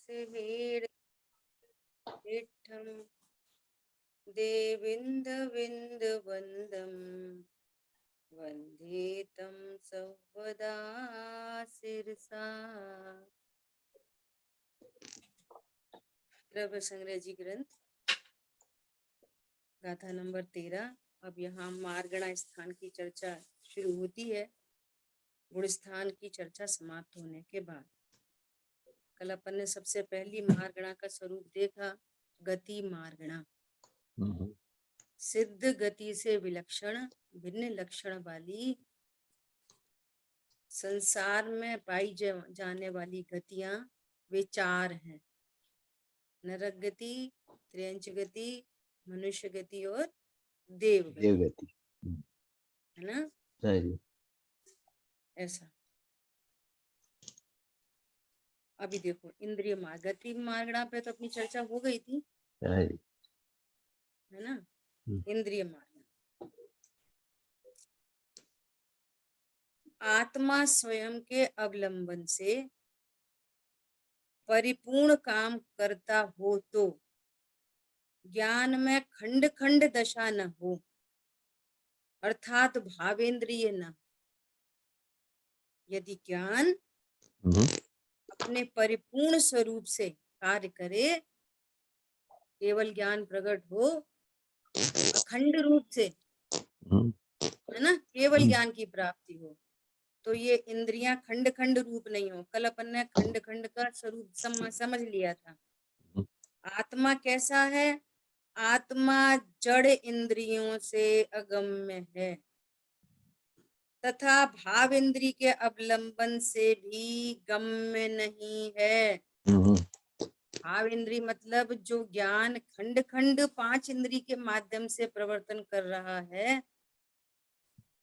दासहेडं देविन्दविन्दवन्दं वन्दे तं सर्वदा शिरसा। द्रव्य संग्रह जी ग्रंथ गाथा नंबर 13। अब यहाँ मार्गणा स्थान की चर्चा शुरू होती है गुण स्थान की चर्चा समाप्त होने के बाद। कल अपन ने सबसे पहली मार्गणा का स्वरूप देखा, गति मार्गणा। सिद्ध गति से विलक्षण भिन्न लक्षण वाली संसार में पाई जाने वाली गतियां वे चार हैं: नरक गति, त्र्यंच गति, मनुष्य गति और देव गति, है ना? ऐसा। अभी देखो इंद्रिय मार्ग, गति मार्गणा पे तो अपनी चर्चा हो गई थी, है ना? इंद्रिय मार्ग, आत्मा स्वयं के अवलंबन से परिपूर्ण काम करता हो तो ज्ञान में खंड खंड दशा न हो, अर्थात भावेंद्रिय न। यदि ज्ञान अपने परिपूर्ण स्वरूप से कार्य करे, केवल ज्ञान प्रकट हो अखंड रूप से, है ना, केवल ज्ञान की प्राप्ति हो, तो ये इंद्रियां खंड खंड रूप नहीं हो। कल अपन ने खंड खंड का स्वरूप समझ लिया था। आत्मा कैसा है? आत्मा जड़ इंद्रियों से अगम्य है तथा भाव इंद्रिय के अवलंबन से भी गम्य नहीं है। भाव इंद्रिय मतलब जो ज्ञान खंड खंड पांच इंद्रिय के माध्यम से प्रवर्तन कर रहा है,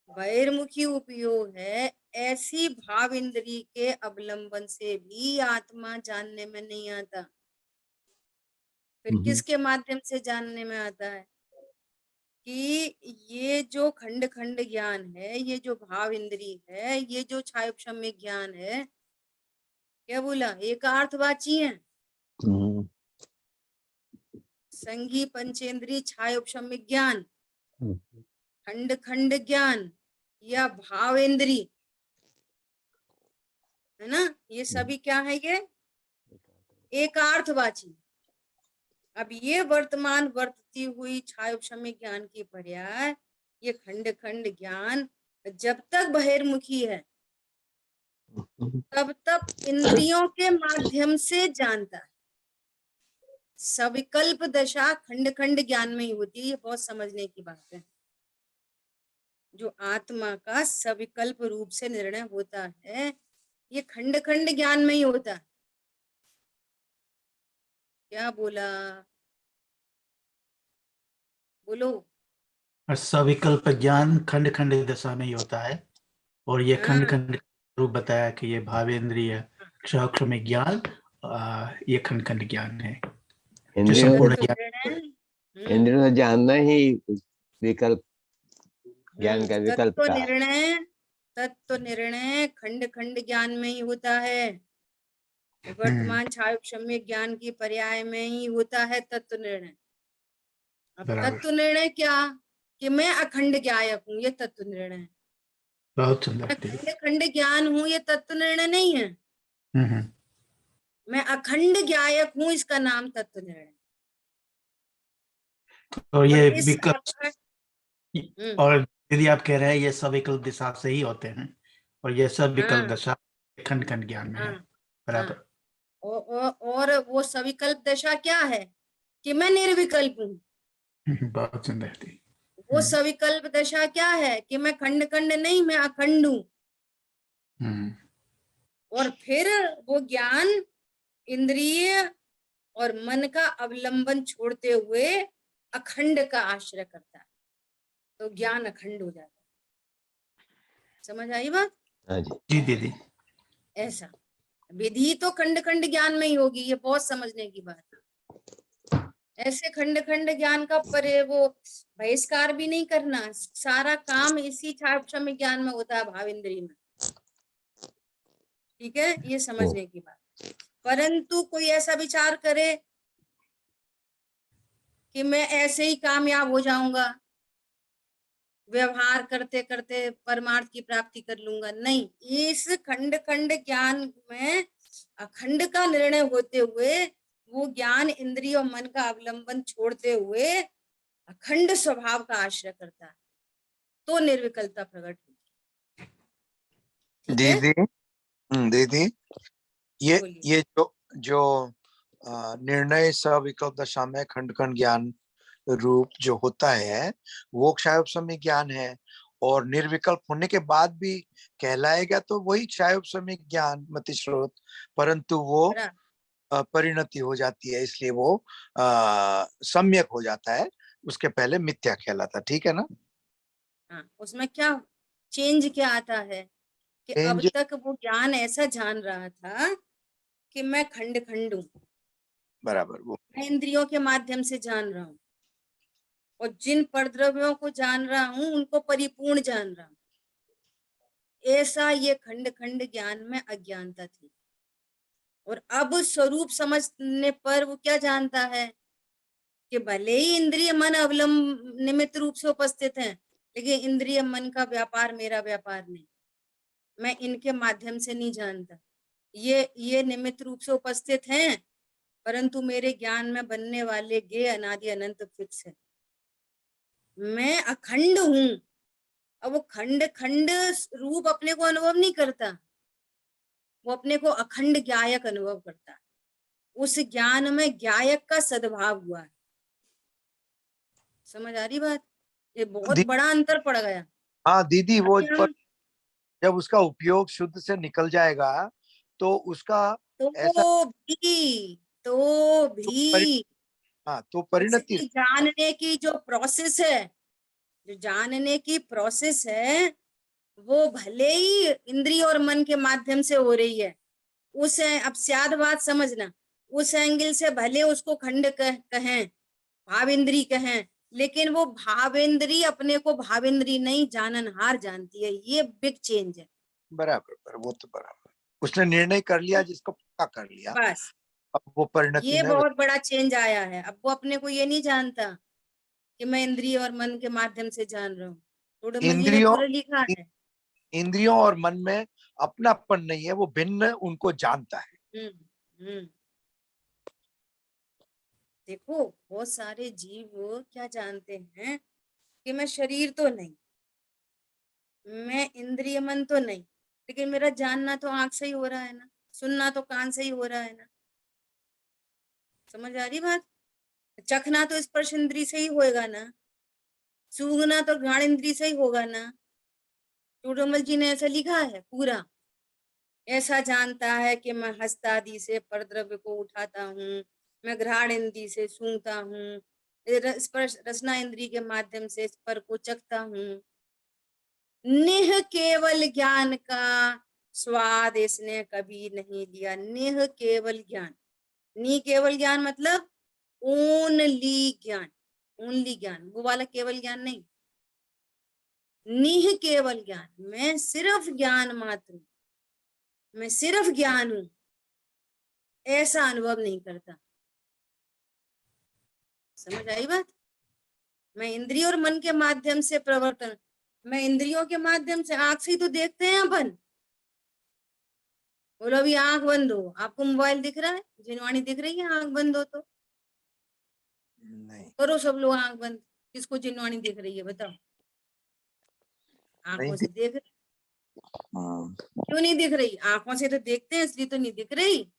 बहिर्मुखी उपयोग है, ऐसी भाव इंद्रिय के अवलंबन से भी आत्मा जानने में नहीं आता। फिर किसके माध्यम से जानने में आता है? कि ये जो खंड खंड ज्ञान है, ये जो भाव इंद्रिय है, ये जो छायोपशम्य ज्ञान है, क्या बोला? एकार्थवाची है। संगी पंचेंद्रिय छायोपशम्य ज्ञान, खंड खंड ज्ञान या भावेंद्रिय, है ना? ये सभी क्या है? ये एकार्थवाची। अब ये वर्तमान वर्तती हुई छायोपशम्य ज्ञान की पर्याय ये खंड खंड ज्ञान जब तक बहिर्मुखी है तब तक इंद्रियों के माध्यम से जानता है। सविकल्प दशा खंड खंड ज्ञान में ही होती है। ये बहुत समझने की बात है। जो आत्मा का सविकल्प रूप से निर्णय होता है, ये खंड खंड ज्ञान में ही होता है। क्या बोला? बोलो। सविकल्प ज्ञान खंड खंड दशा में ही होता है, और ये खंड खंड रूप बताया कि ये भावेंद्रिय क्षय ज्ञान ये खंड खंड ज्ञान है। जो संपूर्ण ज्ञान, इंद्रियों से जानना ही विकल्प ज्ञान का विकल्प का तत्व निर्णय खंड खंड ज्ञान में ही होता है। वर्तमान छायोपशम्य ज्ञान की पर्याय में ही होता है तत्व निर्णय। अब तत्व निर्णय क्या? कि मैं अखंड ज्ञायक हूँ, ये तत्व निर्णय है। बहुत सुंदर। खंड खंड ज्ञान हूँ, ये तत्व निर्णय नहीं है। मैं अखंड ज्ञायक हूँ, इसका नाम तत्व निर्णय। और ये विकल्प, और यदि आप कह रहे हैं ये सब विकल्प दिशा से ही होते हैं, और ये सब विकल्प दशा खंड खंड ज्ञान में है। बराबर। और वो सविकल्प दशा क्या है? कि मैं निर्विकल्प हूँ। बहुत सुंदर थी। वो सविकल्प दशा क्या है? कि मैं खंड खंड नहीं, मैं अखंड हूँ। और फिर वो ज्ञान इंद्रिय और मन का अवलंबन छोड़ते हुए अखंड का आश्रय करता है, तो ज्ञान अखंड हो जाता है। समझ आई बात? जी दीदी। ऐसा विधि तो खंड खंड ज्ञान में ही होगी, ये बहुत समझने की बात है। ऐसे खंड खंड ज्ञान का पर वो बहिष्कार भी नहीं करना। सारा काम इसी छायोपशम्य ज्ञान में होता है, भाव इंद्रिय में। ठीक है, ये समझने की बात। परंतु कोई ऐसा विचार करे कि मैं ऐसे ही कामयाब हो जाऊंगा, व्यवहार करते करते परमार्थ की प्राप्ति कर लूंगा, नहीं। इस खंड खंड ज्ञान में अखंड का निर्णय होते हुए, वो ज्ञान इंद्रिय और मन का अवलंबन छोड़ते हुए अखंड स्वभाव का आश्रय करता है, तो निर्विकलता प्रकट होती है। ठीक है, दीदी दीदी, ये बोलिए। ये जो जो निर्णय सविकल्प दशा में खंड खंड ज्ञान रूप जो होता है वो क्षयोपशमी ज्ञान है, और निर्विकल्प होने के बाद भी कहलाएगा तो वही क्षयोपशमी ज्ञान मति स्रोत, परंतु वो बड़ा परिणति हो जाती है, इसलिए वो सम्यक हो जाता है, उसके पहले मिथ्या कहलाता। ठीक है ना? हाँ, उसमें क्या चेंज क्या आता है कि अब चेंज तक वो ज्ञान ऐसा जान रहा था कि मैं खंड खंड हूँ, बराबर वो मैं इंद्रियों के माध्यम से जान रहा हूँ, और जिन परद्रव्यों को जान रहा हूँ उनको परिपूर्ण जान रहा हूँ। ऐसा ये खंड खंड ज्ञान में अज्ञानता थी। और अब स्वरूप समझने पर वो क्या जानता है कि भले ही इंद्रिय मन अवलंब निमित्त रूप से उपस्थित हैं, लेकिन इंद्रिय मन का व्यापार मेरा व्यापार नहीं, मैं इनके माध्यम से नहीं जानता। ये निमित्त रूप से उपस्थित हैं, परंतु मेरे ज्ञान में बनने वाले गे अनादि अनंत फिक्स है। मैं अखंड हूँ। अब वो खंड खंड रूप अपने को अनुभव नहीं करता, वो अपने को अखंड ज्ञायक अनुभव करता है। उस ज्ञान में ज्ञायक का सद्भाव हुआ है। समझ आ रही बात? ये बहुत दी, बड़ा अंतर पड़ गया। हाँ दीदी, वो अभी पर हम जब उसका उपयोग शुद्ध से निकल जाएगा तो उसका ऐसा तो भी तो तो परि, भी हाँ तो परिणति उसकी जानने की जो प्रोसेस है, जो जानने की प्रोसेस है, वो भले ही इंद्रिय और मन के माध्यम से हो रही है। उस अब स्याद बात समझना, उस एंगल से भले उसको खंड कहें, भावेंद्री कहें, लेकिन वो भावेंद्री अपने को भावेंद्री नहीं जाननहार जानती है। ये बिग चेंज है। बराबर पर वो तो बराबर उसने निर्णय कर लिया, जिसको पक्का कर लिया, बस अब वो परिणति ये में बहुत बड़ा चेंज आया है। अब वो अपने को ये नहीं जानता कि मैं इंद्रिय और मन के माध्यम से जान रहा हूँ। टोडरमल जी ने इंद्रियों पूरा लिखा है। इंद्रियों और मन में अपनापन नहीं है, वो भिन्न उनको जानता है। हम्म। देखो, बहुत सारे जीव क्या जानते हैं कि मैं शरीर तो नहीं, मैं इंद्रिय मन तो नहीं, लेकिन मेरा जानना तो आंख से ही हो रहा है ना, सुनना तो कान से ही हो रहा है ना। समझ आ रही बात? चखना तो स्पर्श इंद्री से ही होएगा ना, सूंघना तो घ्राण इंद्री से ही होगा ना। टोडरमल जी ने ऐसा लिखा है पूरा। ऐसा जानता है कि मैं हस्त आदि से परद्रव्य को उठाता हूँ, मैं घ्राण इंद्री से सूंघता हूँ, स्पर्श रसना इंद्री के माध्यम से स्पर को चखता हूँ। निह केवल ज्ञान का स्वाद इसने कभी नहीं लिया। निह केवल ज्ञान, नी केवल ज्ञान मतलब ओनली ज्ञान, ओनली ज्ञान, वो वाला केवल ज्ञान नहीं। निह केवल ज्ञान, मैं सिर्फ ज्ञान मात्र हूं, मैं सिर्फ ज्ञान हूं, ऐसा अनुभव नहीं करता। समझ आई बात? मैं इंद्रियों और मन के माध्यम से प्रवर्तन, मैं इंद्रियों के माध्यम से आंख से ही तो देखते हैं अपन। बोलो अभी आंख बंद हो, आपको मोबाइल दिख रहा है, जिनवाणी दिख रही है? आंख बंद हो तो नहीं करो सब लोग आंख बंद। किसको जिनवाणी दिख रही है बताओ? नहीं आंखों से देख, हाँ, क्यों नहीं दिख रही? आंखों से तो देखते हैं, इसलिए तो नहीं दिख रही।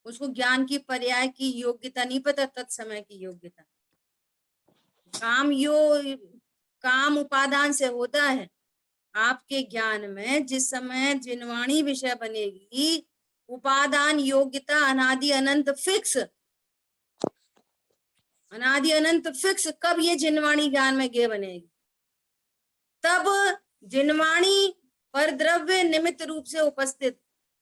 उसको ज्ञान की पर्याय की योग्यता नहीं पता, तत्समय की योग्यता। काम उपादान से होता है। आपके ज्ञान में जिस समय जिनवाणी विषय बनेगी, उपादान योग्यता अनादि अनंत फिक्स, अनादि अनंत फिक्स, कब ये जिनवाणी ज्ञान में गे बनेगी? तब जिनवाणी पर द्रव्य निमित्त रूप से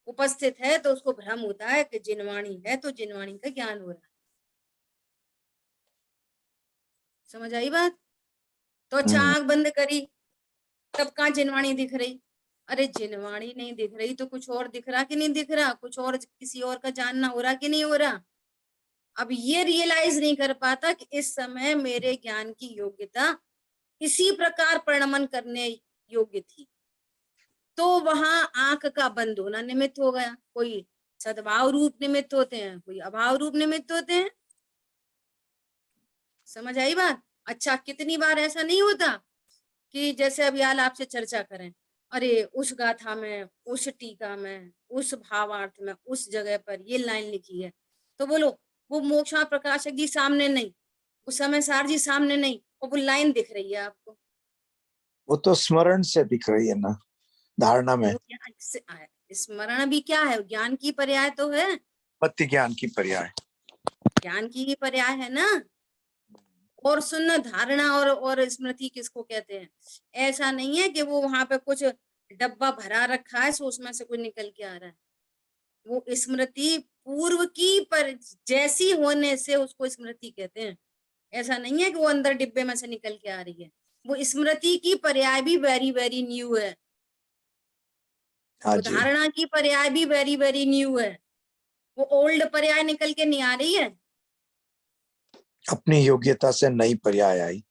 उपस्थित है, तो उसको भ्रम होता है कि जिनवाणी है, तो जिनवाणी का ज्ञान हो रहा है। समझ आई बात? तो अच्छा आंख बंद करी, तब कहाँ जिनवाणी दिख रही? अरे जिनवाणी नहीं दिख रही तो कुछ और दिख रहा कि नहीं दिख रहा, कुछ और किसी और का जानना हो रहा कि नहीं हो रहा। अब ये रियलाइज नहीं कर पाता कि इस समय मेरे ज्ञान की योग्यता इसी प्रकार प्रणमन करने योग्य थी, तो वहां आंख का बंद होना निमित्त हो गया। कोई सद्भाव रूप निमित्त होते हैं, कोई अभाव रूप निमित्त होते हैं। समझ आई बात? अच्छा, कितनी बार ऐसा नहीं होता कि जैसे अभी हाल आपसे चर्चा करें, अरे उस गाथा में, उस टीका में, उस भावार्थ में, उस जगह पर ये लाइन लिखी है, तो बोलो वो मोक्षा प्रकाशक जी सामने नहीं, उस समय सार जी सामने नहीं, और वो लाइन दिख रही है आपको। वो तो स्मरण से दिख रही है ना, धारणा में। वो स्मरण भी क्या है, ज्ञान की पर्याय तो है, पत्ति ज्ञान की पर्याय, ज्ञान की ही पर्याय है ना। और सुनना, धारणा और स्मृति किसको कहते हैं? ऐसा नहीं है कि वो वहां पे कुछ डब्बा भरा रखा है, सो उसमें से कुछ निकल के आ रहा है। वो स्मृति पूर्व की पर जैसी होने से उसको स्मृति कहते हैं। ऐसा नहीं है कि वो अंदर डिब्बे में से निकल के आ रही है। वो स्मृति की पर्याय भी वेरी वेरी न्यू है, हाँ वो जी। धारणा की पर्याय भी वेरी वेरी न्यू है। वो ओल्ड पर्याय निकल के नहीं आ रही है, अपनी योग्यता से नई पर्याय आई।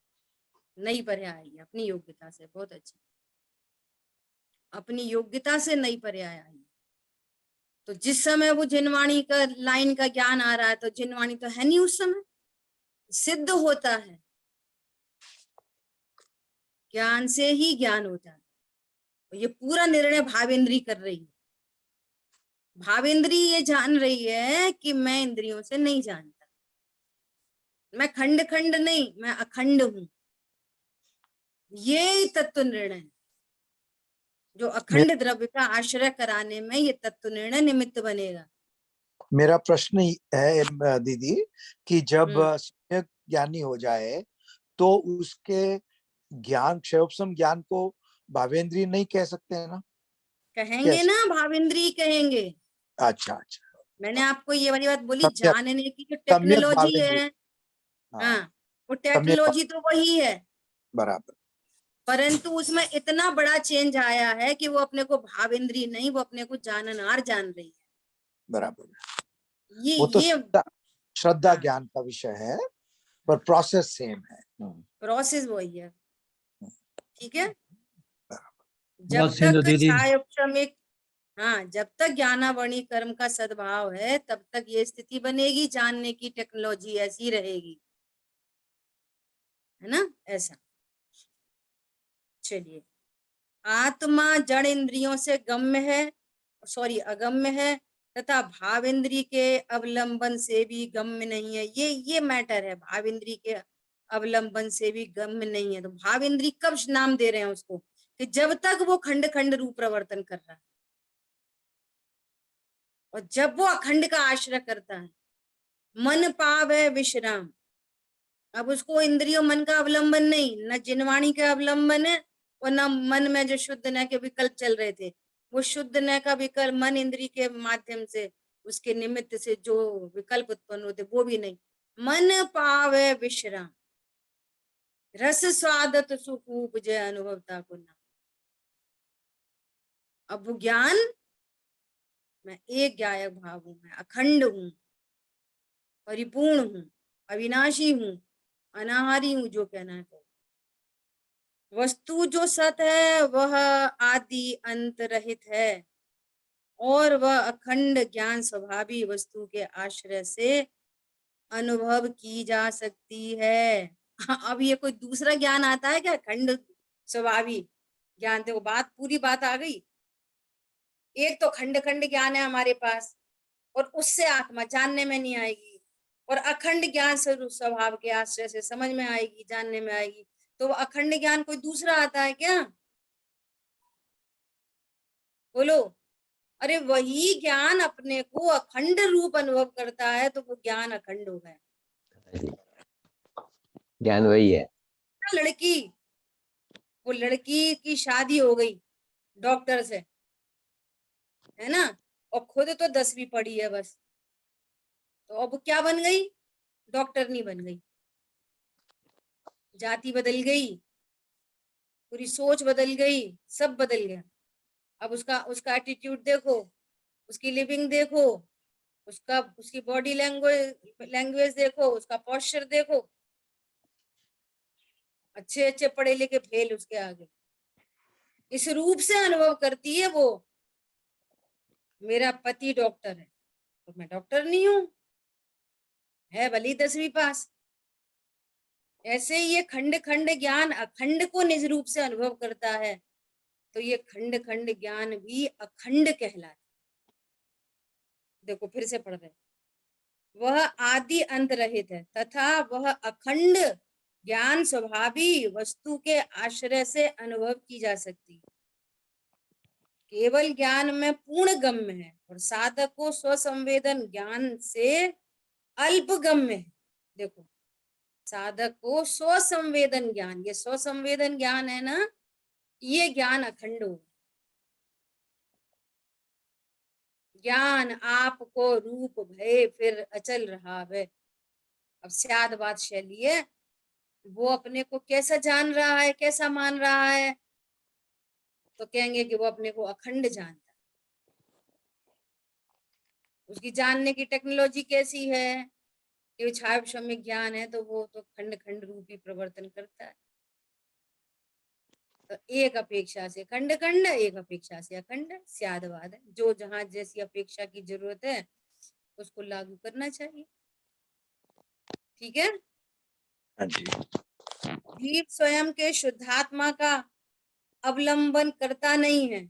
नई पर्याय आई है अपनी योग्यता से। बहुत अच्छी, अपनी योग्यता से नई पर्याय आई। तो जिस समय वो जिनवाणी का लाइन का ज्ञान आ रहा है, तो जिनवाणी तो है नहीं उस समय, सिद्ध होता है, ज्ञान से ही ज्ञान होता है। तो ये पूरा निर्णय भावेंद्री कर रही है। भावेंद्री ये जान रही है कि मैं इंद्रियों से नहीं जानता, मैं खंड खंड नहीं, मैं अखंड हूं। ये तत्व निर्णय, जो अखंड द्रव्य का आश्रय कराने में ये तत्व निर्णय निमित्त बनेगा। मेरा प्रश्न है दीदी कि जब हम्म। सम्यक ज्ञानी हो जाए तो उसके ज्ञान, क्षयोपशम ज्ञान को भावेंद्री नहीं कह सकते हैं ना? कहेंगे कैसे? ना, भावेंद्री कहेंगे। अच्छा अच्छा। मैंने आपको ये वाली बात बोली, सम्यक, जानने की जो सम्यक टेक्नोलॉजी भावेंद्री। है, हाँ, हाँ, वो सम्यक टेक्नोलॉजी तो वही है, बराबर। परंतु उसमें इतना बड़ा चेंज आया है कि वो अपने को भावेंद्री नहीं, वो अपने को जाननार जान रही है। बराबर। ये वो तो ये श्रद्धा हाँ, ज्ञान का विषय है, पर प्रोसेस सेम है। प्रोसेस वही है। ठीक है, जब बहुत सिंधु तक दीदी। छायोक्षमिक, हाँ, जब तक ज्ञानावरणी कर्म का सद्भाव है, तब तक ये स्थिति बनेगी, जानने की टेक्नोलॉजी ऐसी रहेगी, है ना, ऐसा। चलिए, आत्मा जड़ इंद्रियों से गम्य है, सॉरी अगम्य है, तथा भावेंद्री के अवलंबन से भी गम्य नहीं है। ये मैटर है, भावेंद्री के अवलंबन से भी गम्य नहीं है। तो भावेंद्री कब नाम दे रहे हैं उसको? कि जब तक वो खंड खंड रूप प्रवर्तन कर रहा है, और जब वो अखंड का आश्रय करता है, मन पावे विश्राम। अब उसको इंद्रियों मन का अवलंबन नहीं, न जिनवाणी का अवलंबन है, और न मन में जो शुद्ध न के विकल्प चल रहे थे, वो शुद्ध न का विकल्प मन इंद्री के माध्यम से, उसके निमित्त से जो विकल्प उत्पन्न होते वो भी नहीं। मन पावे विश्राम, रस स्वादत सुख उपजे अनुभवता को ना। अब वो ज्ञान, मैं एक गायक भाव हूं, मैं अखंड हूं, परिपूर्ण हूं, अविनाशी हूं, अनाहारी हूं, जो कहना है तो वस्तु जो सत है वह आदि अंत रहित है, और वह अखंड ज्ञान स्वभावी वस्तु के आश्रय से अनुभव की जा सकती है। अब ये कोई दूसरा ज्ञान आता है क्या? खंड स्वभावी ज्ञान, देखो बात, पूरी बात आ गई। एक तो खंड खंड ज्ञान है हमारे पास, और उससे आत्मा जानने में नहीं आएगी, और अखंड ज्ञान स्वरूप स्वभाव के आश्रय से समझ में आएगी, जानने में आएगी। तो वो अखंड ज्ञान कोई दूसरा आता है क्या? बोलो। अरे वही ज्ञान अपने को अखंड रूप अनुभव करता है, तो वो ज्ञान अखंड हो गया। ज्ञान वही है। लड़की, वो लड़की की शादी हो गई डॉक्टर से, है ना, और खुद तो 10वीं पढ़ी है बस, तो अब क्या बन गई? डॉक्टर नहीं बन गई। जाति बदल गई, पूरी सोच बदल गई, सब बदल गया। अब उसका एटीट्यूड देखो, उसकी लिविंग देखो, उसकी बॉडी लैंग्वेज देखो, उसका पोस्चर देखो। अच्छे अच्छे पढ़े लिखे फेल उसके आगे। इस रूप से अनुभव करती है वो, मेरा पति डॉक्टर है तो मैं डॉक्टर नहीं हूं, है भली 10वीं पास। ऐसे ही ये खंड खंड ज्ञान अखंड को निज रूप से अनुभव करता है, तो ये खंड खंड ज्ञान भी अखंड कहलाता। देखो फिर से पढ़ रहे, वह आदि अंत रहित है तथा वह अखंड ज्ञान स्वभावी वस्तु के आश्रय से अनुभव की जा सकती है। केवल ज्ञान में पूर्ण गम्य है और साधक को स्वसंवेदन ज्ञान से अल्प गम्य है। देखो, साधक को स्वसंवेदन ज्ञान, ये स्वसंवेदन ज्ञान है ना, ये ज्ञान अखंड हो। ज्ञान आपको रूप भय फिर अचल रहा है। अब स्याद बात शैली है, वो अपने को कैसा जान रहा है, कैसा मान रहा है, तो कहेंगे कि वो अपने को अखंड जानता है। उसकी जानने की टेक्नोलॉजी कैसी है कि छाया सम्यक ज्ञान है, तो वो तो खंड खंड रूपी प्रवर्तन करता है। तो एक अपेक्षा से खंड खंड, एक अपेक्षा से अखंड, स्यादवाद है। जो जहां जैसी अपेक्षा की जरूरत है उसको लागू करना चाहिए। ठीक है। हाँ जी। जीव स्वयं के शुद्धात्मा का अवलंबन करता नहीं है,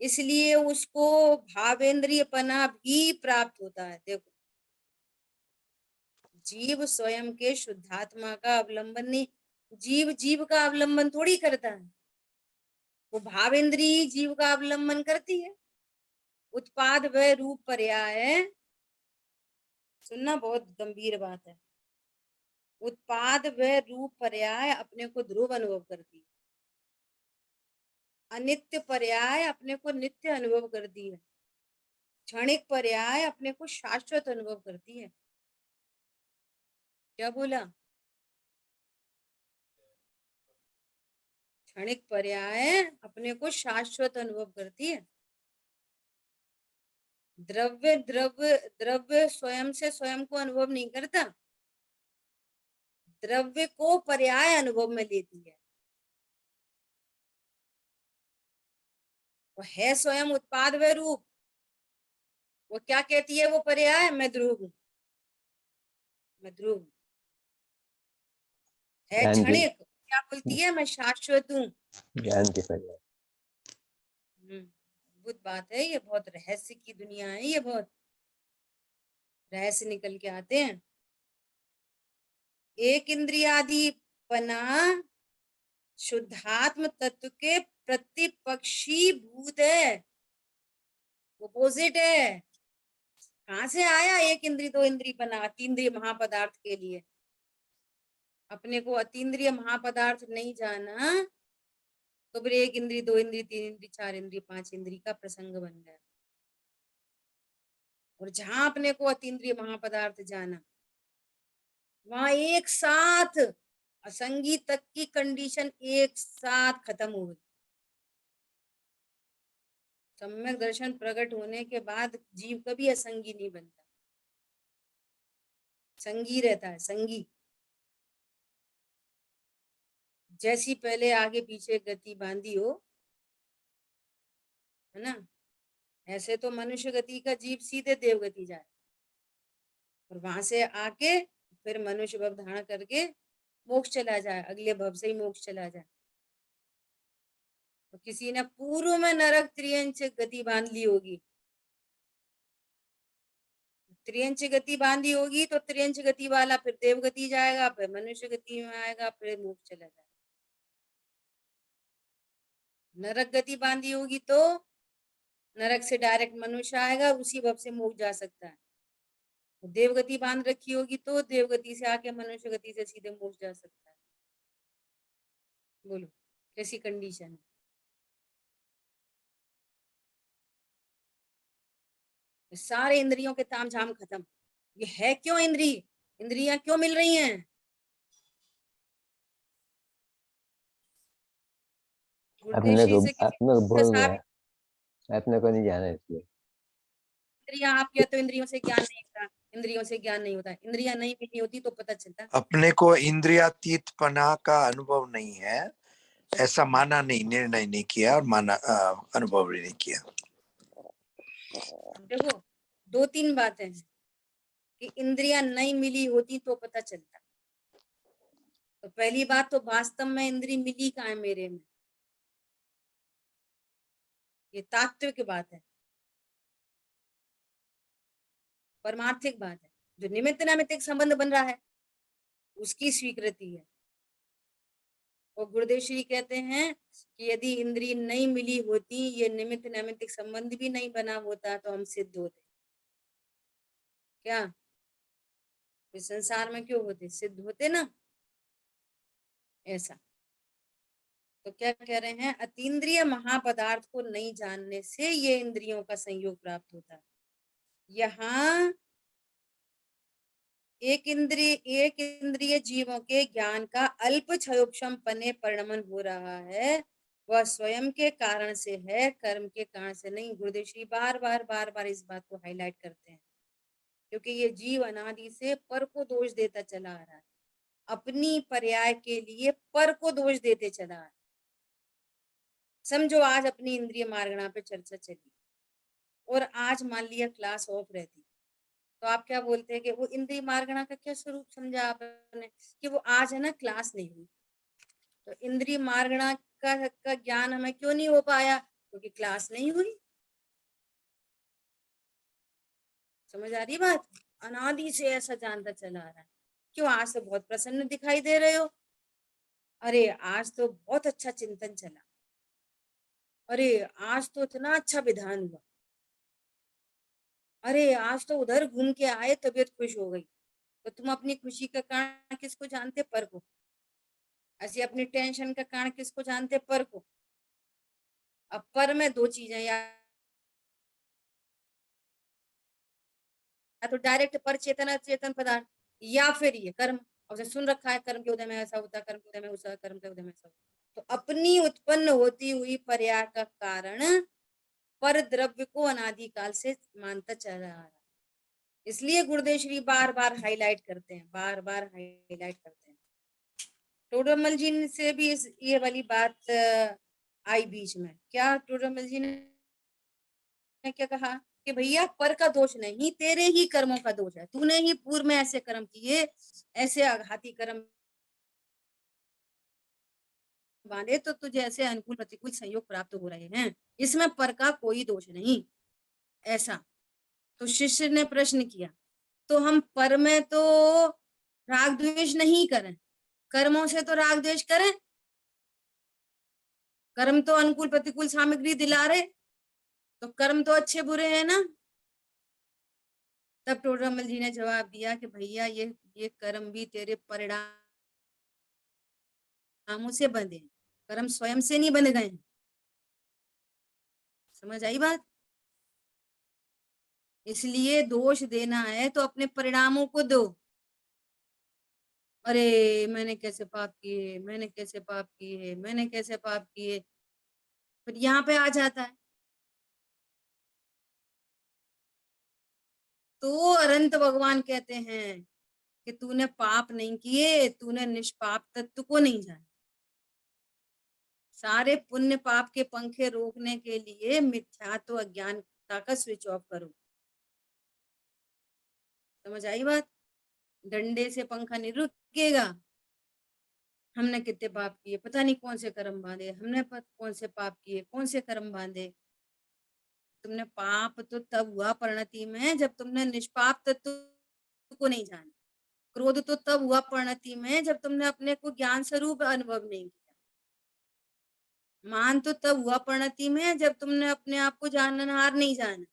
इसलिए उसको भावेंद्रियपना भी प्राप्त होता है। देखो, जीव स्वयं के शुद्धात्मा का अवलंबन नहीं, जीव जीव का अवलंबन थोड़ी करता है, वो भावेंद्री जीव का अवलंबन करती है। उत्पाद व रूप पर्याय, सुनना बहुत गंभीर बात है। उत्पाद व रूप पर्याय अपने को ध्रुव अनुभव करती है, अनित्य पर्याय अपने को नित्य अनुभव करती है, क्षणिक पर्याय अपने को शाश्वत अनुभव करती है। क्या बोला? क्षणिक पर्याय अपने को शाश्वत अनुभव करती है। द्रव्य द्रव्य द्रव्य स्वयं से स्वयं को अनुभव नहीं करता, द्रव्य को पर्याय अनुभव में लेती है। वो है स्वयं उत्पाद व रूप, वो क्या कहती है? वो पर्याय, मैं ध्रुव हूं, मैं ध्रुव हूं। है ज्ञान की क्षणिक, क्या बोलती है? मैं शाश्वत हूँ। ज्ञान की पर्याय। अद्भुत बात है ये, बहुत रहस्य की दुनिया है ये, बहुत रहस्य निकल के आते हैं। एक इंद्रियादि पना शुद्धात्म तत्व के प्रतिपक्षी भूत है, अपोजिट है। कहां से आया एक इंद्रिय दो इंद्रिय पना अतीन्द्रिय महापदार्थ के लिए? अपने को अतीन्द्रिय महापदार्थ नहीं जाना तो फिर एक इंद्रिय दो इंद्रिय तीन इंद्रिय चार इंद्रिय पांच इंद्रिय का प्रसंग बन गया। और जहां अपने को अतीन्द्रिय महापदार्थ जाना, वहां एक साथ असंगी तक की कंडीशन एक साथ खत्म हो गई। सम्यक दर्शन प्रकट होने के बाद जीव कभी असंगी नहीं बनता, संगी रहता है, संगी। जैसी पहले आगे पीछे गति बांधी हो, है ना, ऐसे तो मनुष्य गति का जीव सीधे देवगति जाए, और वहां से आके फिर मनुष्य भव धारण करके मोक्ष चला जाए, अगले भव से ही मोक्ष चला जाए। तो किसी ने पूर्व में नरक त्रियंच गति बांध ली होगी, त्रियंच गति बांधी होगी तो त्रियंच गति वाला फिर देवगति जाएगा, फिर मनुष्य गति में आएगा, फिर मोक्ष चला जाएगा। नरक गति बांधी होगी तो नरक से डायरेक्ट मनुष्य आएगा, उसी भव से मोक्ष जा सकता है। देवगति बांध रखी होगी तो देवगति से आके मनुष्य गति से सीधे मोक्ष जा सकता है। बोलो कैसी कंडीशन है? सारे इंद्रियों के तामझाम खत्म। ये है क्यों इंद्रिय? इंद्रियां क्यों मिल रही हैं? अपने गुरुदेव को से किसी अपने को ने भूल पूछा, गया। साहब अपने को नहीं जाना इसलिए। इंद्रियां, आप कहते हो इंद्रियों से ज्ञान नहीं होता, इंद्रियों से ज्ञान नहीं होता, इंद्रियां नहीं मिली होती तो पता चलता। अपने को इंद्रियातीत पना का अनुभव नहीं है, ऐसा माना नहीं, निर्णय नहीं किया और माना अनुभव भी नहीं किया। देखो, 2-3 बातें हैं कि इंद्रियां नहीं मिली होती तो पता चलता। तो पहली बात तो वास्तव में इंद्री मिली कहाँ है मेरे में, ये तात्विक बात है, परमार्थिक बात है। जो निमित्त नैमित्तिक संबंध बन रहा है उसकी स्वीकृति है। और गुरुदेव श्री कहते हैं कि यदि इंद्रिय नहीं मिली होती, ये निमित्त नैमित्तिक संबंध भी नहीं बना होता तो हम सिद्ध होते। क्या इस संसार में क्यों होते, सिद्ध होते ना। ऐसा तो क्या कह रहे हैं, अतीन्द्रिय महापदार्थ को नहीं जानने से ये इंद्रियों का संयोग प्राप्त होता है। यहाँ एक इंद्रिय जीवों के ज्ञान का अल्प क्षयोक्षम पने परिणमन हो रहा है, वह स्वयं के कारण से है, कर्म के कारण से नहीं। गुरुदेव श्री बार बार इस बात को हाईलाइट करते हैं, क्योंकि ये जीव अनादि से पर को दोष देता चला आ रहा है, अपनी पर्याय के लिए पर को दोष देते चला आ रहा है। समझो आज अपनी इंद्रिय मार्गणा पे चर्चा चली और आज मान लिया क्लास ऑफ रहती, तो आप क्या बोलते हैं कि वो इंद्रिय मार्गणा का क्या स्वरूप समझा आपने, कि वो आज है ना क्लास नहीं हुई। तो इंद्रिय मार्गणा का ज्ञान हमें क्यों नहीं हो पाया, क्योंकि क्लास नहीं हुई। समझ आ रही बात, अनादि से ऐसा जानता चला आ रहा है। क्यों आज तो बहुत प्रसन्न दिखाई दे रहे हो, अरे आज तो बहुत अच्छा चिंतन चला, अरे आज तो इतना अच्छा विधान हुआ, अरे आज तो उधर घूम के आए तबीयत खुश हो गई। तो तुम अपनी खुशी का कारण किसको जानते, पर को। ऐसी अपनी टेंशन का कारण किसको जानते, पर को। अब पर में 2 चीजें, या तो डायरेक्ट पर चेतन चेतन पदार्थ, या फिर ये कर्म। और सुन रखा है कर्म के उदय में ऐसा होता, कर्म के उदय में ऐसा, कर्म के उदय में ऐसा होता। तो अपनी उत्पन्न होती हुई पर्याय का कारण पर द्रव्य को अनादिकाल से मानता चला आ रहा है। इसलिए गुरुदेव श्री बार बार हाईलाइट करते हैं, बार बार हाईलाइट करते हैं। टोडरमल जी से भी ये वाली बात आई बीच में। क्या टोडरमल जी ने क्या कहा कि भैया पर का दोष नहीं, तेरे ही कर्मों का दोष है, तूने ही पूर्व में ऐसे कर्म किए, ऐसे आघाती कर्म बांधे, तो तुझे ऐसे अनुकूल प्रतिकूल संयोग प्राप्त हो रहे हैं, इसमें पर का कोई दोष नहीं। ऐसा तो शिष्य ने प्रश्न किया, तो हम पर में तो राग द्वेष नहीं करें, कर्मों से तो राग द्वेष करें, कर्म तो अनुकूल प्रतिकूल सामग्री दिला रहे, तो कर्म तो अच्छे बुरे हैं ना। तब टोडरमल जी ने जवाब दिया कि भैया ये कर्म भी तेरे परिणामों से बंधे हैं, कर्म स्वयं से नहीं बंध गए हैं। समझ आई बात। इसलिए दोष देना है तो अपने परिणामों को दो। अरे मैंने कैसे पाप किए, मैंने कैसे पाप किए, मैंने कैसे पाप किए, फिर यहाँ पे आ जाता है। तो अनंत भगवान कहते हैं कि तूने पाप नहीं किए, तूने निष्पाप तत्व को नहीं जाना। सारे पुण्य पाप के पंखे रोकने के लिए मिथ्यात्व अज्ञानता का स्विच ऑफ करो। समझ आई बात। डंडे से पंखा नहीं रुकेगा। हमने कितने पाप किए, पता नहीं कौन से कर्म बांधे, हमने कौन से पाप किए, कौन से कर्म बांधे। तुमने पाप तो तब हुआ परिणति में जब तुमने निष्पाप तत्व को नहीं जाना। क्रोध तो तब हुआ परिणति में जब तुमने अपने को ज्ञान स्वरूप अनुभव नहीं किया। मान तो तब हुआ परिणति में जब तुमने अपने आप को जाननहार नहीं जाना।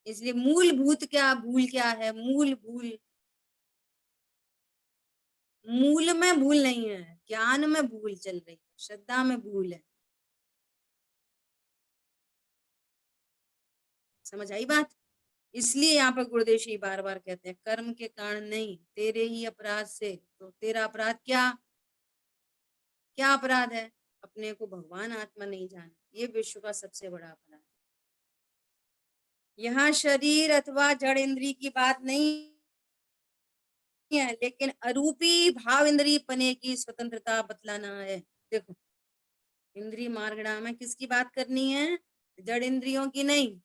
इसलिए मूलभूत क्या भूल क्या है, मूल में भूल नहीं है, ज्ञान में भूल चल रही है, श्रद्धा में भूल है। समझ आई बात। इसलिए यहाँ पर गुरुदेव श्री बार बार कहते हैं कर्म के कारण नहीं, तेरे ही अपराध से। तो तेरा अपराध क्या, क्या अपराध है, अपने को भगवान आत्मा नहीं जाना, ये विश्व का सबसे बड़ा अपराध। यहाँ शरीर अथवा जड़ इंद्री की बात नहीं है, लेकिन अरूपी भाव इंद्री पने की स्वतंत्रता बतलाना है। देखो, इंद्री मार्गणा में किसकी बात करनी है? जड़ इंद्रियों की नहीं,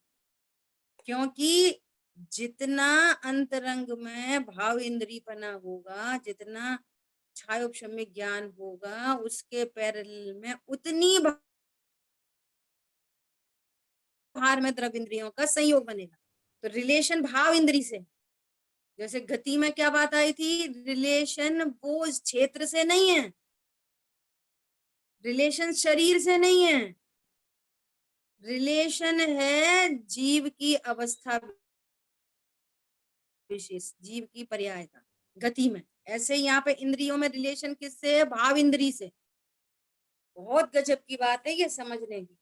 क्योंकि जितना अंतरंग में भाव इंद्रियपना होगा, जितना छायोपशम्य ज्ञान होगा, उसके पैरेलल में उतनी भार में द्रव्य इंद्रियों का संयोग बनेगा। तो रिलेशन भाव इंद्री से, जैसे गति में क्या बात आई थी, रिलेशन वो इस क्षेत्र से नहीं है, रिलेशन शरीर से नहीं है, रिलेशन है जीव की अवस्था विशेष, जीव की पर्यायता गति में। ऐसे यहाँ पे इंद्रियों में रिलेशन किससे है? भाव इंद्री से। बहुत गजब की बात है ये समझने की।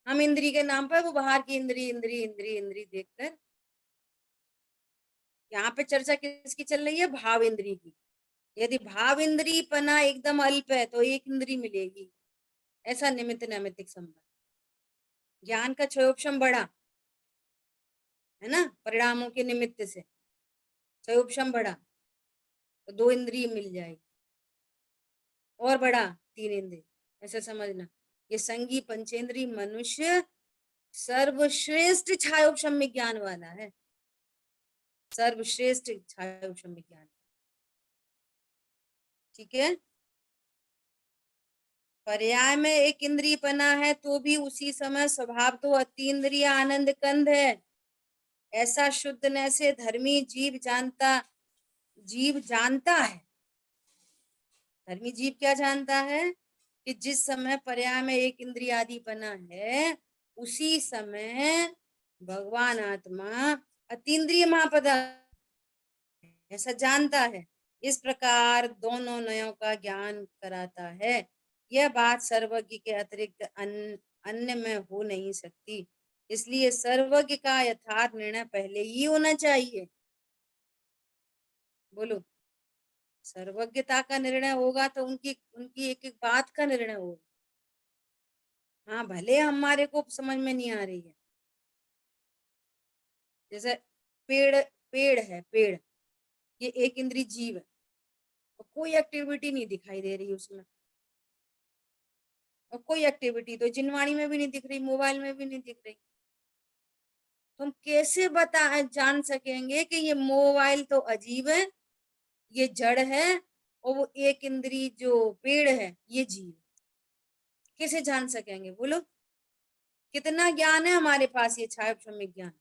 हम इंद्री के नाम पर वो बाहर की इंद्री इंद्री इंद्री इंद्री देखकर, यहाँ पे चर्चा किसकी चल रही है? भाव इंद्री की। यदि भाव इंद्री पना एकदम अल्प है तो एक इंद्री मिलेगी, ऐसा निमित्त नैमित्तिक संबंध। ज्ञान का क्षयोपशम बड़ा है ना, परिणामों के निमित्त से क्षयोपशम बड़ा तो 2 इंद्रिय मिल जाएगी, और बड़ा 3 इंद्रिय। ऐसा समझना, ये संगी पंचेंद्रिय मनुष्य सर्वश्रेष्ठ छायोपशम्य ज्ञान वाला है, सर्वश्रेष्ठ छायोपशम्य ज्ञान। ठीक है, पर्याय में एक इंद्रिय पना है तो भी उसी समय स्वभाव तो अतीन्द्रिय आनंद कंद है। ऐसा शुद्ध न से धर्मी जीव जानता है। धर्मी जीव क्या जानता है? कि जिस समय पर्याय में एक इंद्रिय आदि पना है, उसी समय भगवान आत्मा अतीन्द्रिय महापदा, ऐसा जानता है। इस प्रकार दोनों नयों का ज्ञान कराता है। यह बात सर्वज्ञ के अतिरिक्त अन्य में हो नहीं सकती, इसलिए सर्वज्ञ का यथार्थ निर्णय पहले ही होना चाहिए। बोलो, सर्वज्ञता का निर्णय होगा तो उनकी उनकी एक एक बात का निर्णय होगा। हाँ, भले हमारे को समझ में नहीं आ रही है। जैसे पेड़ है, पेड़ ये एक इंद्रिय जीव है, और कोई एक्टिविटी नहीं दिखाई दे रही उसमें, और कोई एक्टिविटी तो जिनवाणी में भी नहीं दिख रही, मोबाइल में भी नहीं दिख रही। तो हम कैसे जान सकेंगे कि ये मोबाइल तो अजीब है, ये जड़ है, और वो एक इंद्रिय जो पेड़ है ये जीव? कैसे जान सकेंगे? बोलो, कितना ज्ञान है हमारे पास, ये छायोपशम्य ज्ञान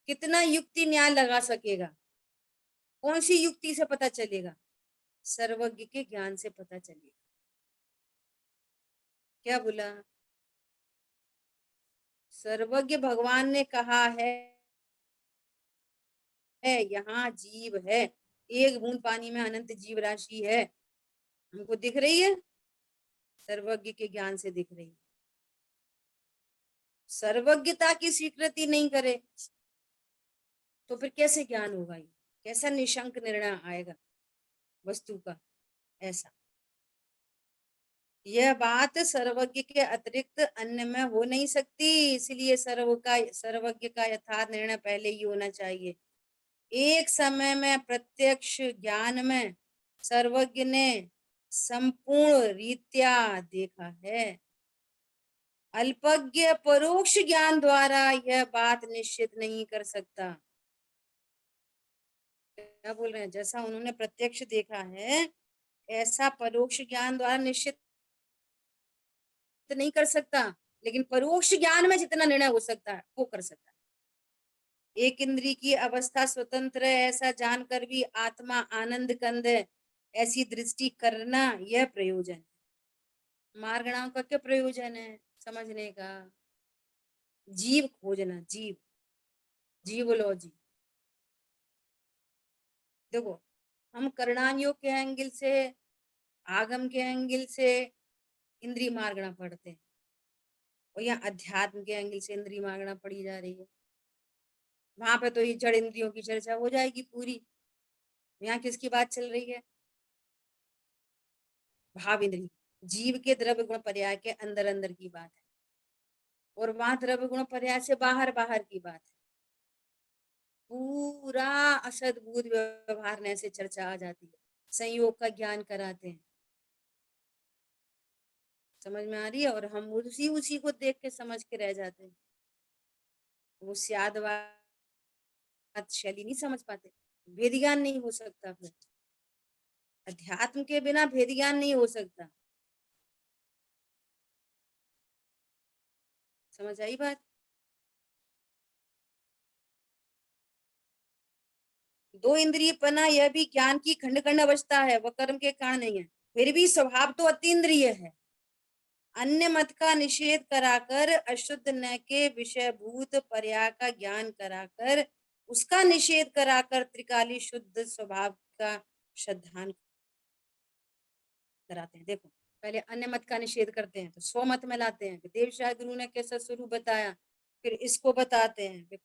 कितना युक्ति न्याय लगा सकेगा? कौन सी युक्ति से पता चलेगा? सर्वज्ञ के ज्ञान से पता चलेगा। क्या बोला? सर्वज्ञ भगवान ने कहा है यहाँ जीव है, एक बूंद पानी में अनंत जीव राशि है। हमको दिख रही है? सर्वज्ञ के ज्ञान से दिख रही है। सर्वज्ञता की स्वीकृति नहीं करे तो फिर कैसे ज्ञान होगा? ये कैसा निशंक निर्णय आएगा वस्तु का? ऐसा, यह बात सर्वज्ञ के अतिरिक्त अन्य में हो नहीं सकती, इसलिए सर्वज्ञ का यथार्थ निर्णय पहले ही होना चाहिए। एक समय में प्रत्यक्ष ज्ञान में सर्वज्ञ ने संपूर्ण रीत्या देखा है। अल्पज्ञ परोक्ष ज्ञान द्वारा यह बात निश्चित नहीं कर सकता। क्या बोल रहे हैं? जैसा उन्होंने प्रत्यक्ष देखा है, ऐसा परोक्ष ज्ञान द्वारा निश्चित नहीं कर सकता, लेकिन परोक्ष ज्ञान में जितना निर्णय हो सकता है वो कर सकता है। एक इंद्रिय की अवस्था स्वतंत्र है, ऐसा जानकर भी आत्मा आनंद कंद है, ऐसी दृष्टि करना यह प्रयोजन है। मार्गणाओं का क्या प्रयोजन है समझने का? जीव खोजना, जीवोलॉजी। देखो, हम करणानियोग के एंगल से, आगम के एंगल से इंद्रिय मार्गणा पढ़ते हैं, और यहाँ अध्यात्म के एंगल से इंद्रिय मार्गणा पढ़ी जा रही है। वहां पे तो ये जड़ इंद्रियों की चर्चा हो जाएगी पूरी। यहाँ किसकी बात चल रही है? भाव इंद्रिय, जीव के द्रव्य गुण पर्याय के अंदर अंदर की बात है, और वहां द्रव्य गुण पर्याय से बाहर बाहर की बात है। पूरा असद्भुत व्यवहार से चर्चा आ जाती है, संयोग का ज्ञान कराते हैं, समझ में आ रही है, और हम उसी उसी को देख के समझ के रह जाते हैं। वो स्यादवाद शैली नहीं समझ पाते, भेद ज्ञान नहीं हो सकता, फिर अध्यात्म के बिना भेद ज्ञान नहीं हो सकता। समझ आई बात? दो इंद्रिय पना यह भी ज्ञान की खंड खंड अवस्था है, वह कर्म के कारण नहीं है, फिर भी स्वभाव तो अतीन्द्रिय है। अन्य मत का निषेध कराकर, अशुद्ध न के विषयभूत पर्याय का ज्ञान कराकर, उसका निषेध कराकर त्रिकाली शुद्ध स्वभाव का श्रद्धान कराते हैं। देखो, पहले अन्य मत का निषेध करते हैं तो स्व मत में लाते हैं, देव शाह गुरु ने कैसा स्वरूप बताया, फिर इसको बताते हैं, फिर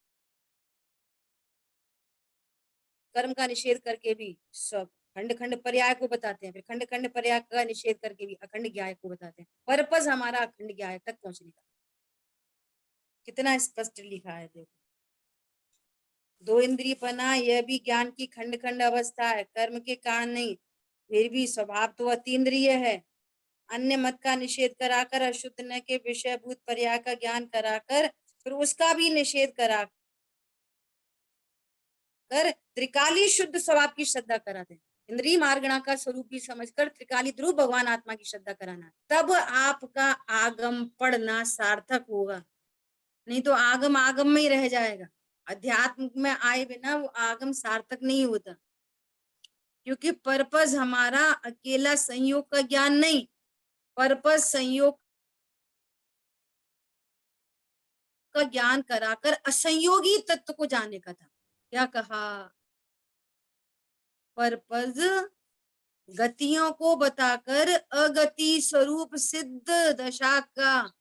कर्म का निषेध करके भी सब खंड खंड पर्याय को बताते हैं, फिर खंड खंड पर्याय का निषेध करके भी अखंड ज्ञाय को बताते हैं। पर्पस हमारा अखंड ज्ञाय तक पहुंचने का, कितना स्पष्ट लिखा है। देखो, दो इंद्रिय पना यह भी ज्ञान की खंड खंड अवस्था है, कर्म के कारण नहीं, फिर भी स्वभाव तो अतीन्द्रिय है। अन्य मत का निषेध कराकर, अशुद्ध न के विषयभूत पर्याय का ज्ञान कराकर, फिर उसका भी निषेध कराकर त्रिकाली शुद्ध स्वभाव की श्रद्धा कराते हैं। इंद्रिय मार्गणा का स्वरूप भी समझकर त्रिकाली ध्रुव भगवान आत्मा की श्रद्धा कराना, तब आपका आगम पढ़ना सार्थक होगा, नहीं तो आगम आगम में ही रह जाएगा। अध्यात्म में आए बिना वो आगम सार्थक नहीं होता, क्योंकि पर्पस हमारा अकेला संयोग का ज्ञान नहीं, पर्पस संयोग का ज्ञान कराकर असंयोगी तत्व को जानने का था। क्या कहा? पर्पस गतियों को बताकर अगति स्वरूप सिद्ध दशा का,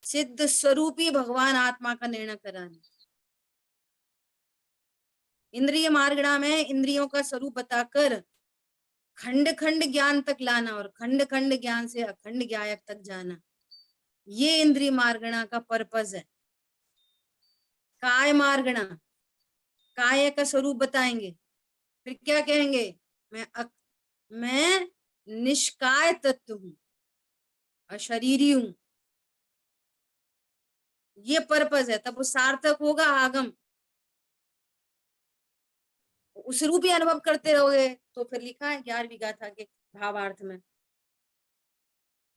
सिद्ध स्वरूपी भगवान आत्मा का निर्णय कराना। इंद्रिय मार्गणा में इंद्रियों का स्वरूप बताकर खंड खंड ज्ञान तक लाना, और खंड खंड ज्ञान से अखंड ज्ञायक तक जाना, ये इंद्रिय मार्गणा का पर्पस है। काय मार्गणा, काय का स्वरूप बताएंगे, फिर क्या कहेंगे, मैं निष्काय तत्व हूं, अशरीरी हूं, ये पर्पस है, तब वो सार्थक होगा आगम। उस रूप ही अनुभव करते रहोगे तो फिर लिखा है 11वीं गाथा के भावार्थ में,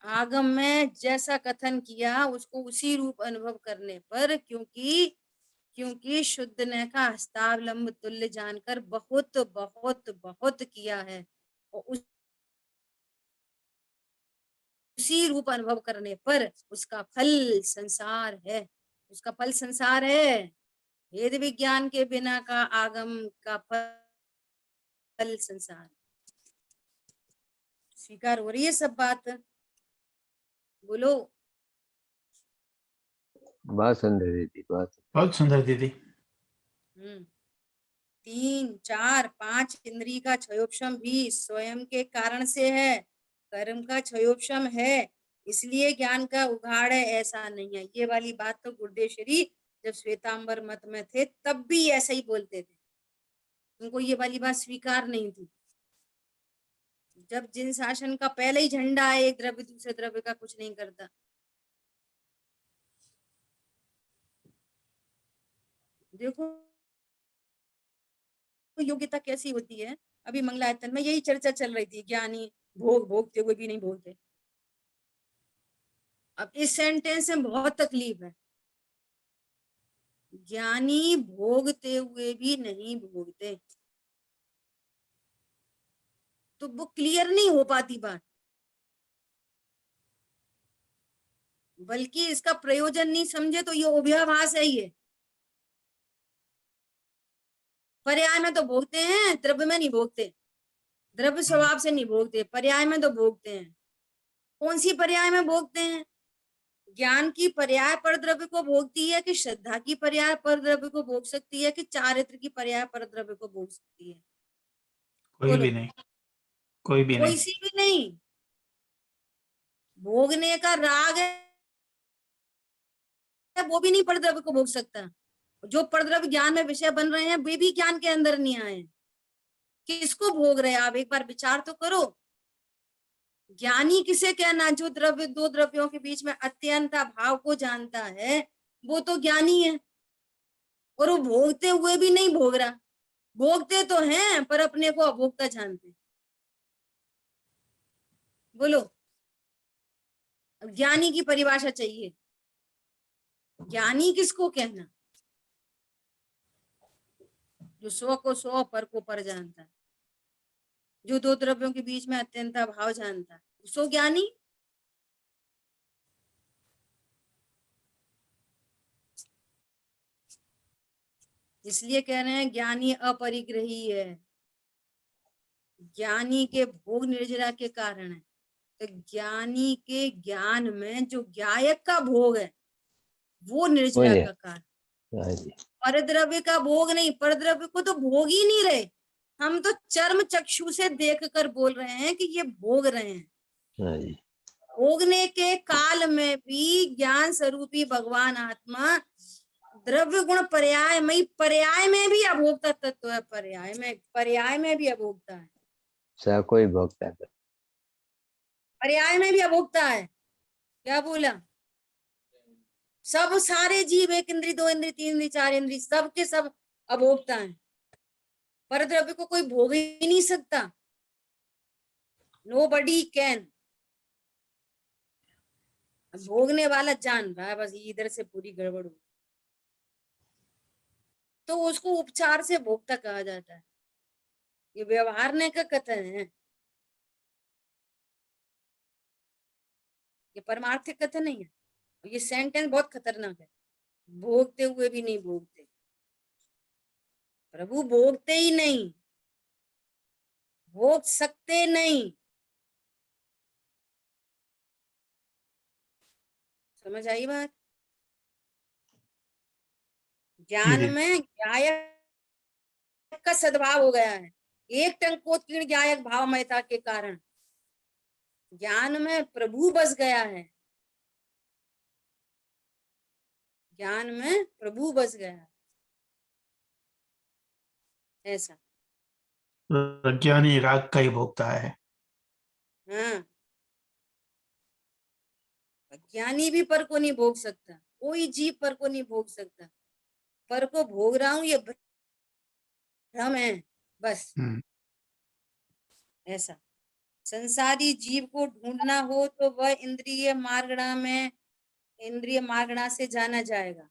आगम में जैसा कथन किया उसको उसी रूप अनुभव करने पर, क्योंकि शुद्ध ने का हस्तावलंब तुल्य जानकर बहुत बहुत बहुत किया है, और उसी रूप अनुभव करने पर उसका फल संसार है, उसका फल संसार है। वेद विज्ञान के बिना का आगम का फल संसार। स्वीकार हो रही है सब बात? बोलो। बहुत सुंदर दीदी, बहुत सुंदर दीदी। 3, 4, 5 इंद्रिय का क्षयोपशम भी स्वयं के कारण से है, कर्म का क्षयोपशम है, इसलिए ज्ञान का उघाड़ है, ऐसा नहीं है। ये वाली बात तो गुरुदेवश्री जब श्वेतांबर मत में थे तब भी ऐसा ही बोलते थे, उनको ये वाली बात स्वीकार नहीं थी। जब जिन शासन का पहले ही झंडा है, एक द्रव्य दूसरे द्रव्य का कुछ नहीं करता। देखो योग्यता कैसी होती है, अभी मंगलायतन में यही चर्चा चल रही थी, ज्ञानी भोग भोगते हुए भी नहीं भोगते। अब इस सेंटेंस में बहुत तकलीफ है, ज्ञानी भोगते हुए भी नहीं भोगते, तो वो क्लियर नहीं हो पाती बात, बल्कि इसका प्रयोजन नहीं समझे तो ये अभ्याभास है। ये पर्याय में तो भोगते हैं, द्रव्य में नहीं भोगते, द्रव्य स्वभाव से नहीं भोगते, पर्याय में तो भोगते हैं। कौन सी पर्याय में भोगते हैं? ज्ञान की पर्याय पर द्रव्य को भोगती है, कि श्रद्धा की पर्याय पर द्रव्य को भोग सकती है, कि चारित्र की पर्याय पर द्रव्य को भोग सकती है? कोई भी नहीं, कोई भी कोई नहीं। सी भी नहीं। भोगने का राग है वो भी नहीं परद्रव्य को भोग सकता। जो परद्रव्य ज्ञान में विषय बन रहे हैं वे भी ज्ञान के अंदर नहीं आए। किसको भोग रहे हैं आप एक बार विचार तो करो। ज्ञानी किसे कहना? जो द्रव्य दो द्रव्यों के बीच में अत्यंत भाव को जानता है वो तो ज्ञानी है। और वो भोगते हुए भी नहीं भोग रहा। भोगते तो हैं पर अपने को अभोक्ता जानते हैं। बोलो, ज्ञानी की परिभाषा चाहिए। ज्ञानी किसको कहना? जो सौ को सौ पर को पर जानता है, जो दो द्रव्यों के बीच में अत्यंत भाव जानता है, सो ज्ञानी। इसलिए कह रहे हैं ज्ञानी अपरिग्रही है। ज्ञानी के भोग निर्जरा के कारण है। तो ज्ञानी के ज्ञान में जो ज्ञायक का भोग है वो निर्जरा बोलिए। का कारण। हाँ जी, परद्रव्य का भोग नहीं। परद्रव्य को तो भोग ही नहीं रहे। हम तो चर्म चक्षु से देख कर बोल रहे हैं कि ये भोग रहे हैं। हाँ जी, भोगने के काल में भी ज्ञान स्वरूपी भगवान आत्मा द्रव्य गुण पर्याय में भी अभोक्ता तत्व है। पर्याय में भी अभोक्ता है। सब कोई भोगता है। पर्याय में भी अभोक्ता है। क्या बोला? सब सारे जीव, एक इंद्री, दो इंद्री, तीन इंद्री, चार इंद्री, सब के सब अभोक्ता हैं। परद्रव्य को कोई भोग ही नहीं सकता। Nobody can. भोगने वाला जान रहा है बस इधर से पूरी गड़बड़ हो तो उसको उपचार से भोक्ता कहा जाता है। ये व्यवहारने का कथन है, ये परमार्थिक कथन नहीं है। ये सेंटेंस बहुत खतरनाक है। भोगते हुए भी नहीं भोगते। प्रभु भोगते ही नहीं, भोग सकते नहीं। समझ आई बात? ज्ञान जी। में ज्ञायक का सद्भाव हो गया है। एक टंकोत्कीर्ण ज्ञायक भावमयता के कारण ज्ञान में प्रभु बस गया है। ज्ञान में प्रभु बस गया है। ऐसा। अज्ञानी राग का ही भोगता है। हाँ, ज्ञानी भी पर को नहीं भोग सकता। कोई जीव पर को नहीं भोग सकता। पर को भोग रहा हूं ये भ्रम है बस। ऐसा। संसारी जीव को ढूंढना हो तो वह इंद्रिय मार्गणा से जाना जाएगा।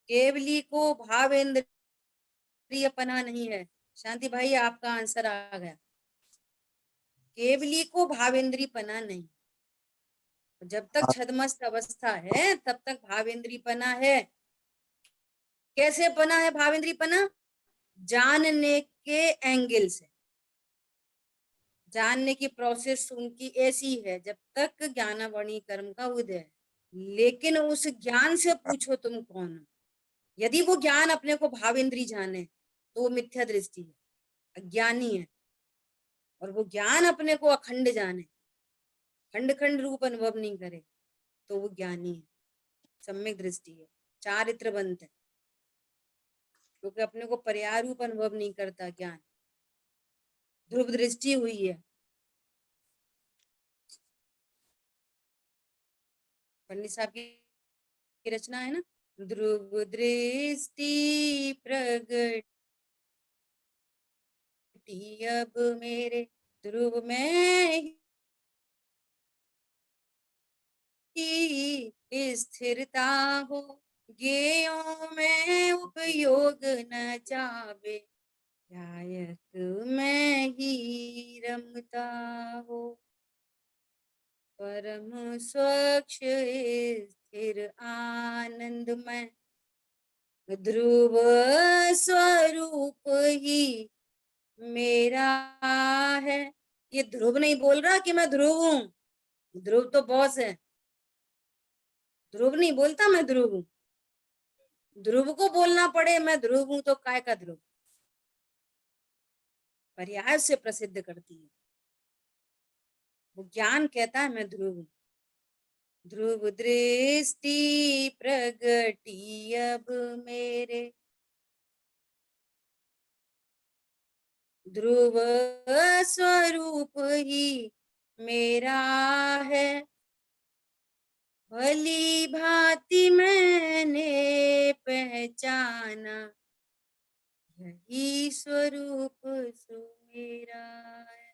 केवली को भाव इंद्रिय पना नहीं है। शांति भाई आपका आंसर आ गया। केवली को भावेंद्री पना नहीं। जब तक छद्मस्त अवस्था है तब तक भावेंद्री पना है। कैसे पना है भावेंद्री पना? जानने के एंगल से। जानने की प्रोसेस उनकी ऐसी है जब तक ज्ञानावणी कर्म का उदय है। लेकिन उस ज्ञान से पूछो तुम कौन हो। यदि वो ज्ञान अपने को भावेंद्री जाने तो वो मिथ्या दृष्टि है, अज्ञानी है। और वो ज्ञान अपने को अखंड जाने, खंड खंड रूप अनुभव नहीं करे तो वो ज्ञानी है, सम्यक दृष्टि है, चारित्रवंत है। क्योंकि अपने को पर्याय रूप अनुभव नहीं करता ज्ञान, ध्रुव दृष्टि हुई है। पंडित साहब की रचना है ना, ध्रुव दृष्टि प्रगट अब मेरे ध्रुव में ही स्थिरता हो, ज्ञेयों में उपयोग न जावे, गायक में ही रमता हो, परम स्वच्छ स्थिर आनंदमय ध्रुव स्वरूप ही मेरा है। ये ध्रुव नहीं बोल रहा कि मैं ध्रुव हूं। ध्रुव तो बॉस है। ध्रुव नहीं बोलता मैं ध्रुव हूं। ध्रुव को बोलना पड़े मैं ध्रुव हूं तो काय का ध्रुव। पर्याय से प्रसिद्ध करती है। वो ज्ञान कहता है मैं ध्रुव हूं। ध्रुव दृष्टि प्रगटी अब मेरे, ध्रुव स्वरूप ही मेरा है, भली भांति मैंने पहचाना, यही स्वरूप सुमेरा है।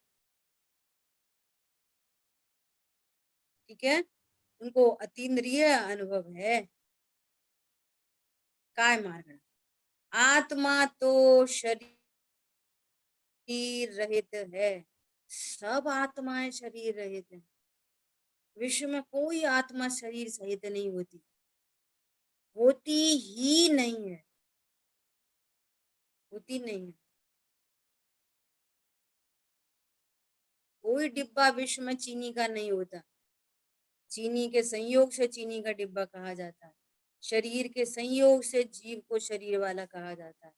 ठीक है, उनको अतीन्द्रिय अनुभव है। काय मार्ग, आत्मा तो शरीर रहित है, सब आत्माएं शरीर रहित है। विश्व में कोई आत्मा शरीर सहित नहीं होती, होती ही नहीं है, होती नहीं है। कोई डिब्बा विश्व में चीनी का नहीं होता, चीनी के संयोग से चीनी का डिब्बा कहा जाता है, शरीर के संयोग से जीव को शरीर वाला कहा जाता है,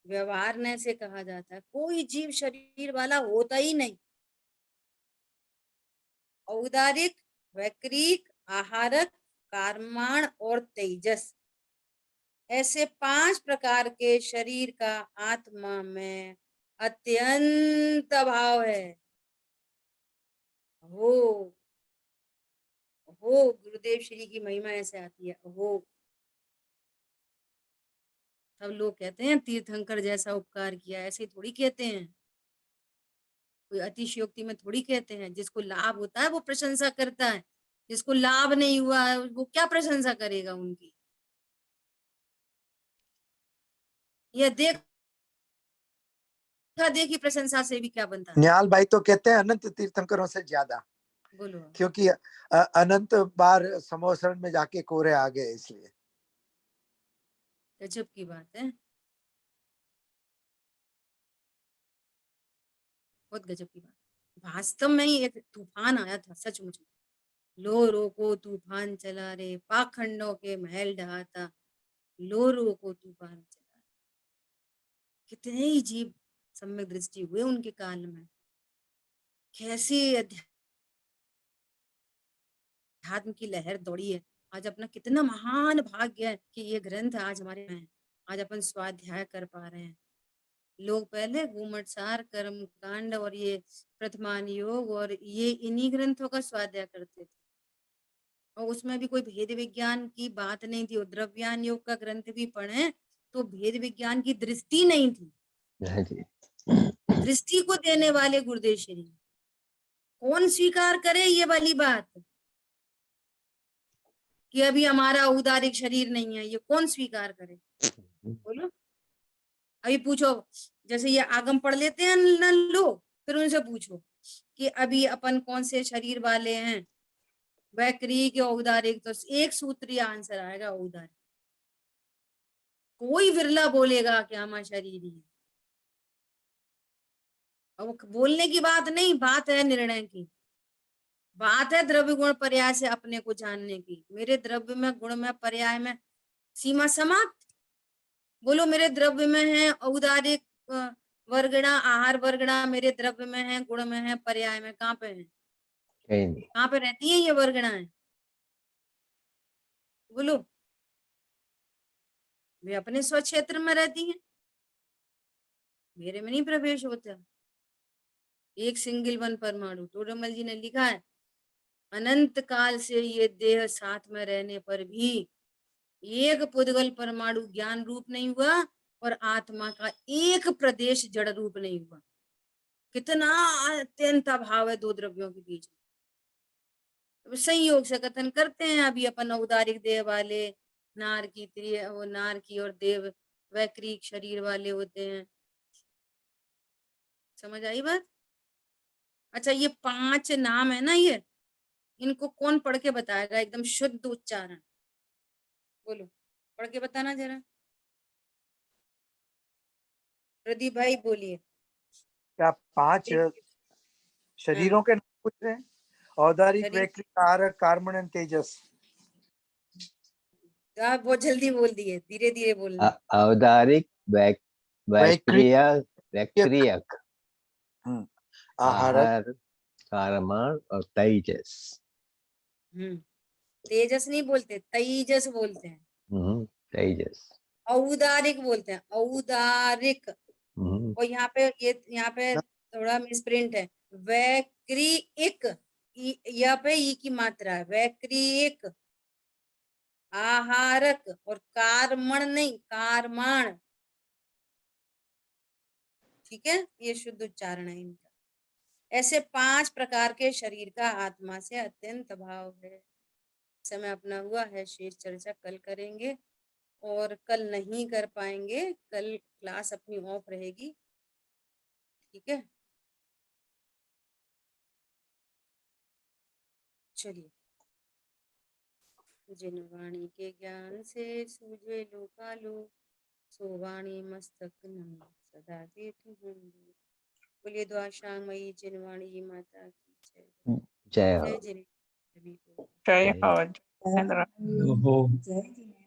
व्यवहारने से कहा जाता है। कोई जीव शरीर वाला होता ही नहीं। औदारिक, वैक्रिक, आहारक, कारमाण और तेजस, ऐसे 5 प्रकार के शरीर का आत्मा में अत्यंत अभाव है। हो गुरुदेव श्री की महिमा ऐसे आती है। हो सब लोग कहते हैं तीर्थंकर जैसा उपकार किया, ऐसे थोड़ी कहते हैं, कोई अतिशयोक्ति में थोड़ी कहते हैं। जिसको लाभ होता है वो प्रशंसा करता है, जिसको लाभ नहीं हुआ है वो क्या प्रशंसा करेगा उनकी। ये देखा देखी प्रशंसा से भी क्या बनता है। निहाल भाई तो कहते हैं अनंत तीर्थंकरों से ज्यादा, बोलो। क्योंकि अनंत बार समोसरण में जाके कोरे आ गए, इसलिए। गजब की बात है, बहुत गजब की बात। वास्तव में ही एक तूफान आया था सचमुच में। लो रोको तूफान चला रे, पाखंडों के महल ढहाता, लो रोको तूफान चला। कितने ही जीव सम्यक दृष्टि हुए उनके काल में, कैसी अध्यात्म की लहर दौड़ी है। आज अपना कितना महान भाग्य है कि ये ग्रंथ आज हमारे में है, आज अपन स्वाध्याय कर पा रहे हैं। लोग पहले घूमटसार, कर्म कांड और ये प्रथमान योग और ये इन्हीं ग्रंथों का स्वाध्याय करते थे, और उसमें भी कोई भेद विज्ञान की बात नहीं थी। और द्रव्यान योग का ग्रंथ भी पढ़े तो भेद विज्ञान की दृष्टि नहीं थी। दृष्टि को देने वाले गुरुदेव श्री, कौन स्वीकार करे ये वाली बात कि अभी हमारा औदारिक शरीर नहीं है, ये कौन स्वीकार करे? बोलो। अभी पूछो, जैसे ये आगम पढ़ लेते हैं न लोग, फिर उनसे पूछो कि अभी अपन कौन से शरीर वाले हैं, वैक्रिक या औदारिक, तो एक सूत्रीय आंसर आएगा औदारिक। कोई विरला बोलेगा कि हमारा शरीर ही है। अब बोलने की बात नहीं, बात है निर्णय की, बात है द्रव्य गुण पर्याय से अपने को जानने की। मेरे द्रव्य में, गुण में, पर्याय में सीमा समाप्त। बोलो मेरे द्रव्य में है औदारिक वर्गणा, आहार वर्गणा मेरे द्रव्य में है, गुण में है, पर्याय में, कहाँ पे है? कहाँ पे रहती है ये वर्गणाएं? बोलो। वे अपने स्वक्षेत्र में रहती हैं, मेरे में नहीं प्रवेश होता। एक सिंगल वन परमाणु, टोडरमल जी ने लिखा है, अनंत काल से ये देह साथ में रहने पर भी एक पुद्गल परमाणु ज्ञान रूप नहीं हुआ और आत्मा का एक प्रदेश जड़ रूप नहीं हुआ। कितना अत्यंत अभाव है दो द्रव्यों के बीच में। संयोग से कथन करते हैं अभी अपन औदारिक देह वाले, नार की और देव वैक्रिक शरीर वाले होते हैं। समझ आई बात? अच्छा, ये 5 नाम है ना, ये इनको कौन पढ़ के बताएगा एकदम शुद्ध उच्चारण? बोलो, पढ़ के बताना जरा। प्रदीप भाई बोलिए। क्या 5 शरीरों के नाम पूछ रहे हैं? औदारिक, वैक्रिक, आहारक, कारमण, तेजस। आप बहुत जल्दी बोल दिए, धीरे धीरे बोलना। औदारिक, वैक्रियक, आहारक, आहार, कारमान और तेजस। तेजस नहीं बोलते, तेजस बोलते हैं। तेजस। औदारिक बोलते हैं, औदारिक। और यहाँ पे थोड़ा मिसप्रिंट है, वैक्रिक, यहाँ पे ई की मात्रा है, वैक्रिक। आहारक और कार्मण नहीं, कार्माण। ठीक है, ये शुद्ध उच्चारण है इनका। ऐसे 5 प्रकार के शरीर का आत्मा से अत्यंत भाव है। समय अपना हुआ है, शेष चर्चा कल करेंगे, और कल नहीं कर पाएंगे, कल क्लास अपनी ऑफ रहेगी। ठीक है, चलिए। जिन वाणी के ज्ञान से सूझे लोकालो, सो वाणी मस्तक नम सदा देती हूँ। बोलिए द्वाशामयी जिनवाणी माता की जय। जय हो। जय जिनेन्द्र सभी को। जय जय हो जिनेन्द्र। हो। जय जिनेन्द्र।